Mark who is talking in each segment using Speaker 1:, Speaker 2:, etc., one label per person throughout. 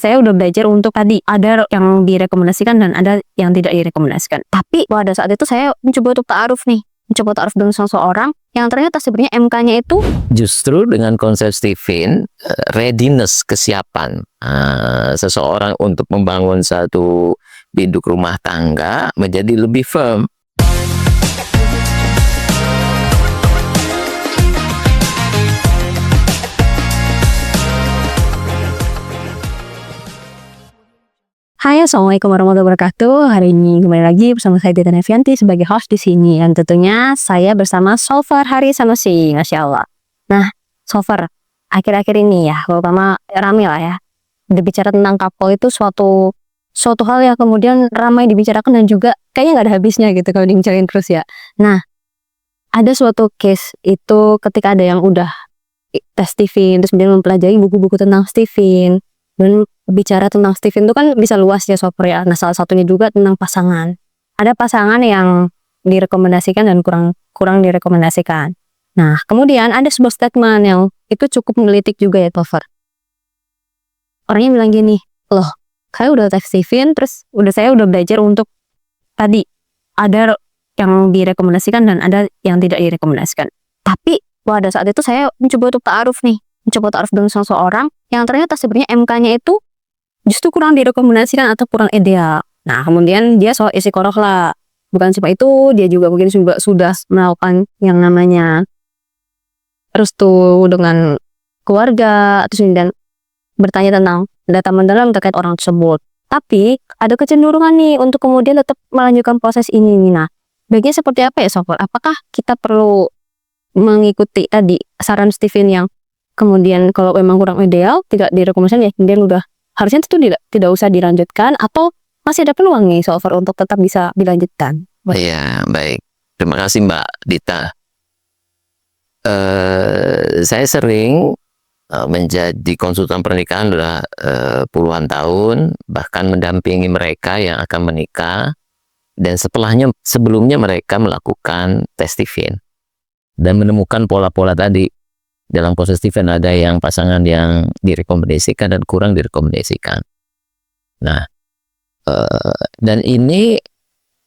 Speaker 1: Saya udah belajar untuk tadi ada yang direkomendasikan dan ada yang tidak direkomendasikan. Tapi pada saat itu saya mencoba untuk ta'aruf nih, mencoba ta'aruf dengan seseorang yang ternyata sebenarnya MK-nya itu
Speaker 2: justru dengan konsep Stephen, readiness, kesiapan seseorang untuk membangun satu biduk rumah tangga menjadi lebih firm.
Speaker 1: Hai, assalamualaikum warahmatullahi wabarakatuh. Hari ini kembali lagi bersama saya Dita Nevianti sebagai host di sini. Dan tentunya saya bersama Solver Hari Sanusi, Masya Allah. Nah, Solver, akhir-akhir ini ya, terutama rame lah ya, berbicara tentang couple itu suatu hal yang kemudian ramai dibicarakan dan juga kayaknya nggak ada habisnya gitu kalau dibicarain terus ya. Nah, ada suatu case itu ketika ada yang udah tes Stephen, terus kemudian mempelajari buku-buku tentang Stephen. Dan bicara tentang Stephen itu kan bisa luas ya Soper ya. Nah, salah satunya juga tentang pasangan. Ada pasangan yang direkomendasikan dan kurang direkomendasikan. Nah, kemudian ada sebuah statement yang itu cukup menggelitik juga ya Soper. Orangnya bilang gini, loh, saya udah tes Stephen, terus saya udah belajar untuk tadi ada yang direkomendasikan dan ada yang tidak direkomendasikan. Tapi pada saat itu saya mencoba untuk ta'aruf nih, mencoba ta'aruf dengan seseorang yang ternyata sebenarnya MK-nya itu justru kurang direkomendasikan atau kurang ideal. Nah, kemudian dia soal istiqoroh lah. Bukan cuma itu, dia juga mungkin sudah melakukan yang namanya restu dengan keluarga, terus kemudian bertanya tentang data mendalam terkait orang tersebut. Tapi ada kecenderungan nih untuk kemudian tetap melanjutkan proses ini nih. Nah, baiknya seperti apa ya Sofer? Apakah kita perlu mengikuti tadi saran Stephen yang kemudian kalau memang kurang ideal, tidak direkomendasikan ya, kemudian udah harusnya itu tidak usah dilanjutkan, atau masih ada peluang nih Solver untuk tetap bisa dilanjutkan?
Speaker 2: Iya, baik. Terima kasih Mbak Dita. Saya sering menjadi konsultan pernikahan sudah puluhan tahun, bahkan mendampingi mereka yang akan menikah, dan sebelumnya mereka melakukan tes Stephen dan menemukan pola-pola tadi. Dalam proses Stephen ada yang pasangan yang direkomendasikan dan kurang direkomendasikan. Nah, dan ini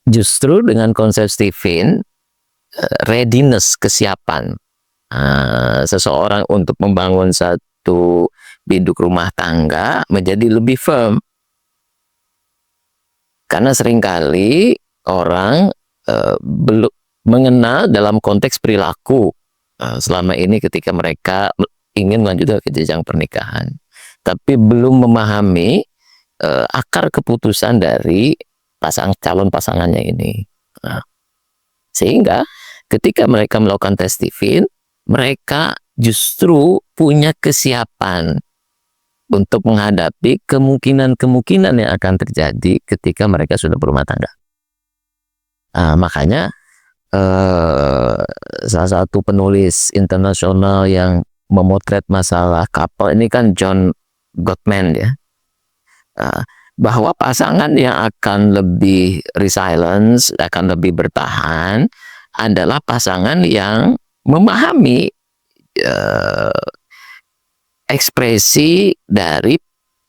Speaker 2: justru dengan konsep Stephen, readiness, kesiapan seseorang untuk membangun satu biduk rumah tangga menjadi lebih firm. Karena seringkali orang belum mengenal dalam konteks perilaku selama ini ketika mereka ingin melanjutkan ke jenjang pernikahan, tapi belum memahami akar keputusan dari calon pasangannya ini. Nah, sehingga ketika mereka melakukan tes Stephen, mereka justru punya kesiapan untuk menghadapi kemungkinan-kemungkinan yang akan terjadi ketika mereka sudah berumah tangga. Makanya salah satu penulis internasional yang memotret masalah couple ini kan John Gottman ya, bahwa pasangan yang akan lebih resilience, akan lebih bertahan adalah pasangan yang memahami ekspresi dari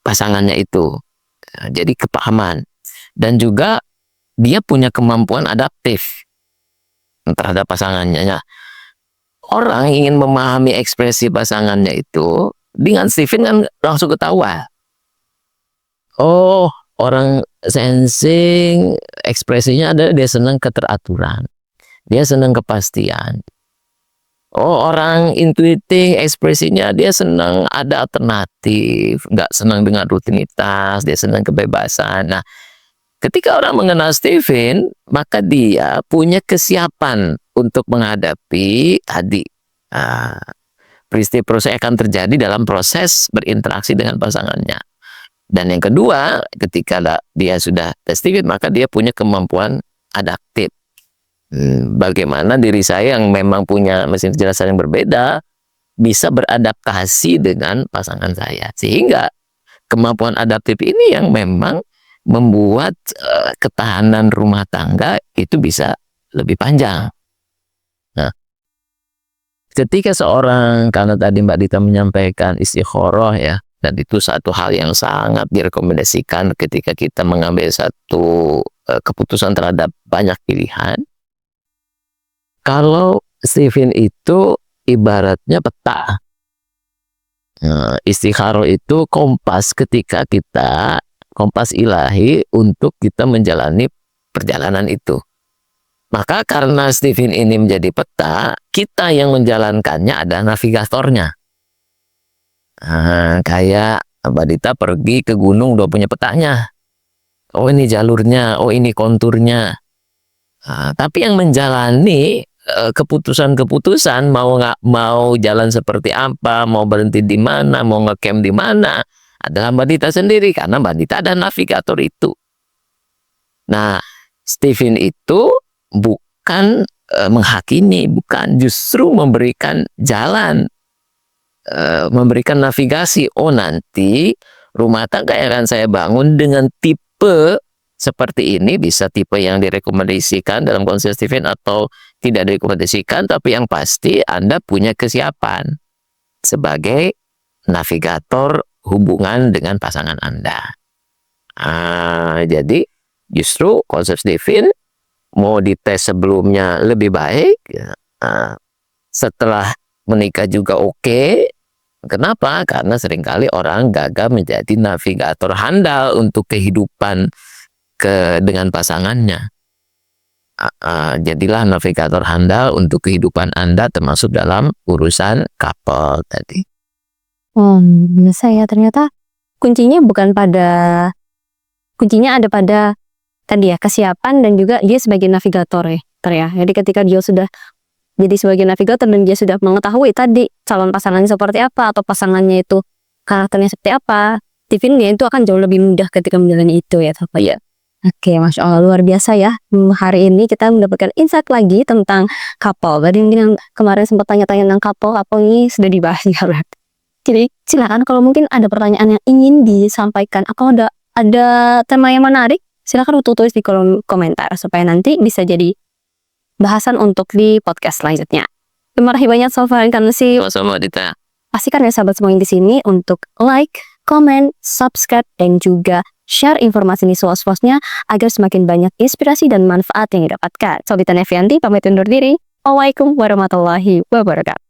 Speaker 2: pasangannya itu, jadi kepahaman, dan juga dia punya kemampuan adaptif terhadap pasangannya. Orang ingin memahami ekspresi pasangannya itu dengan Stephen kan langsung ketahuan. Oh, orang sensing ekspresinya adalah dia senang keteraturan, dia senang kepastian. Oh, orang intuitif ekspresinya dia senang ada alternatif, nggak senang dengan rutinitas, dia senang kebebasan. Nah, ketika orang mengenal Stephen, maka dia punya kesiapan untuk menghadapi tadi peristiwa yang akan terjadi dalam proses berinteraksi dengan pasangannya. Dan yang kedua, ketika dia sudah tes Stephen, maka dia punya kemampuan adaptif. Bagaimana diri saya yang memang punya mesin kecerdasan yang berbeda bisa beradaptasi dengan pasangan saya, sehingga kemampuan adaptif ini yang memang membuat ketahanan rumah tangga itu bisa lebih panjang. Nah, ketika seorang, karena tadi Mbak Dita menyampaikan istiqoroh ya, dan itu satu hal yang sangat direkomendasikan ketika kita mengambil satu keputusan terhadap banyak pilihan. Kalau Stephen itu ibaratnya peta. Istikharah itu kompas ketika kita, kompas ilahi untuk kita menjalani perjalanan itu. Maka karena Stephen ini menjadi peta, kita yang menjalankannya ada navigatornya. Kayak Mbak Dita pergi ke gunung udah punya petanya. Oh ini jalurnya, oh ini konturnya. Tapi yang menjalani keputusan-keputusan mau nggak mau jalan seperti apa, mau berhenti di mana, mau ngecamp di mana, adalah Mbak Dita sendiri karena Mbak Dita ada navigator itu. Nah, Stephen itu bukan menghakimi, bukan, justru memberikan jalan, memberikan navigasi. Oh nanti rumah tangga yang akan saya bangun dengan tipe seperti ini, bisa tipe yang direkomendasikan dalam konsep Stephen atau tidak direkomendasikan, tapi yang pasti Anda punya kesiapan sebagai navigator hubungan dengan pasangan Anda. Jadi justru konsep Stephen mau dites sebelumnya lebih baik, setelah menikah juga oke. Kenapa? Karena seringkali orang gagal menjadi navigator handal untuk kehidupan dengan pasangannya. Jadilah navigator handal untuk kehidupan Anda, termasuk dalam urusan couple tadi.
Speaker 1: Bisa ya, ternyata kuncinya ada pada tadi ya, kesiapan dan juga dia sebagai navigator ya. Jadi ketika dia sudah jadi sebagai navigator dan dia sudah mengetahui tadi calon pasangannya seperti apa atau pasangannya itu karakternya seperti apa, Stephen itu akan jauh lebih mudah ketika menjalani itu ya, Sofa ya. Oke, Masya Allah, luar biasa ya. Hari ini kita mendapatkan insight lagi tentang couple. Tadi mungkin yang kemarin sempat tanya-tanya tentang couple ini sudah dibahas ya. Jadi silakan kalau mungkin ada pertanyaan yang ingin disampaikan atau ada tema yang menarik, silakan tulis di kolom komentar supaya nanti bisa jadi bahasan untuk di podcast selanjutnya. Terima kasih banyak Sofa dan sih.
Speaker 2: Sama-sama Dita.
Speaker 1: Pastikan ya sahabat semua yang di sini untuk like, comment, subscribe, dan juga share informasi ini seluas-luasnya agar semakin banyak inspirasi dan manfaat yang didapatkan. Saya Dita Nevianti, pamit undur diri. Assalamualaikum warahmatullahi wabarakatuh.